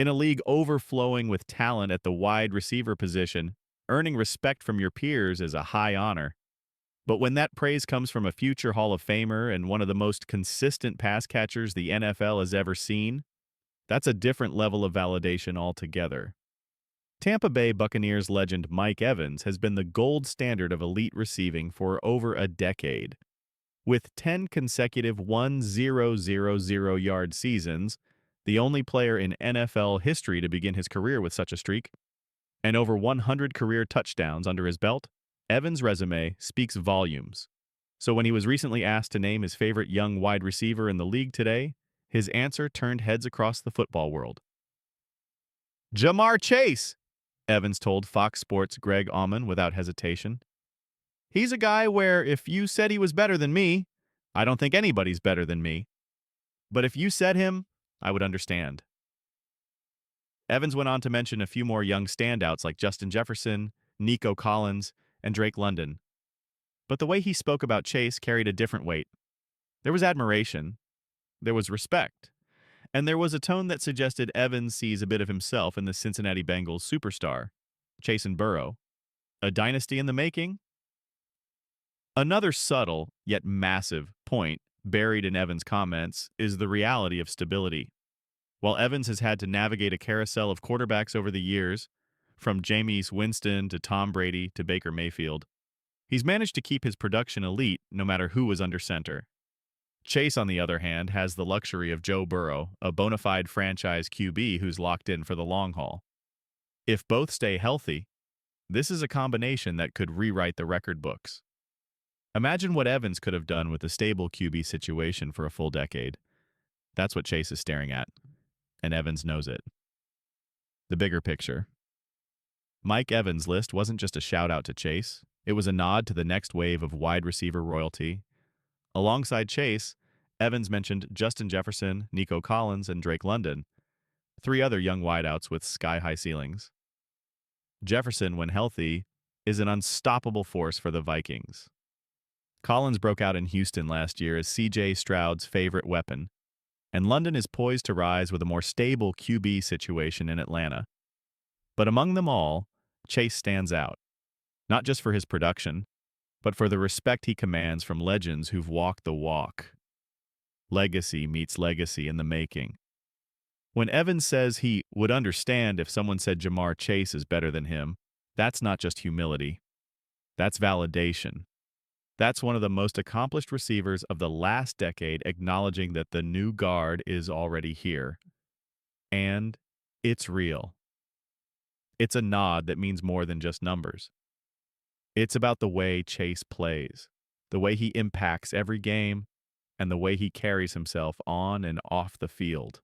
In a league overflowing with talent at the wide receiver position, earning respect from your peers is a high honor. But when that praise comes from a future Hall of Famer and one of the most consistent pass catchers the NFL has ever seen, that's a different level of validation altogether. Tampa Bay Buccaneers legend Mike Evans has been the gold standard of elite receiving for over a decade. With 10 consecutive 1,000-yard seasons, the only player in NFL history to begin his career with such a streak, and over 100 career touchdowns under his belt, Evans' resume speaks volumes. So when he was recently asked to name his favorite young wide receiver in the league today, his answer turned heads across the football world. Jamar Chase, Evans told Fox Sports' Greg Auman without hesitation. He's a guy where if you said he was better than me, I don't think anybody's better than me. But if you said him, I would understand. Evans went on to mention a few more young standouts like Justin Jefferson, Nico Collins, and Drake London. But the way he spoke about Chase carried a different weight. There was admiration, there was respect, and there was a tone that suggested Evans sees a bit of himself in the Cincinnati Bengals superstar, Chase and Burrow. A dynasty in the making? Another subtle, yet massive, point buried in Evans' comments is the reality of stability. While Evans has had to navigate a carousel of quarterbacks over the years, from Jameis Winston to Tom Brady to Baker Mayfield, he's managed to keep his production elite no matter who was under center. Chase, on the other hand, has the luxury of Joe Burrow, a bona fide franchise QB who's locked in for the long haul. If both stay healthy, this is a combination that could rewrite the record books. Imagine what Evans could have done with a stable QB situation for a full decade. That's what Chase is staring at, and Evans knows it. The bigger picture. Mike Evans' list wasn't just a shout-out to Chase. It was a nod to the next wave of wide receiver royalty. Alongside Chase, Evans mentioned Justin Jefferson, Nico Collins, and Drake London, three other young wideouts with sky-high ceilings. Jefferson, when healthy, is an unstoppable force for the Vikings. Collins broke out in Houston last year as C.J. Stroud's favorite weapon, and London is poised to rise with a more stable QB situation in Atlanta. But among them all, Chase stands out, not just for his production, but for the respect he commands from legends who've walked the walk. Legacy meets legacy in the making. When Evans says he would understand if someone said Jamar Chase is better than him, that's not just humility. That's validation. That's one of the most accomplished receivers of the last decade acknowledging that the new guard is already here. And it's real. It's a nod that means more than just numbers. It's about the way Chase plays, the way he impacts every game, and the way he carries himself on and off the field.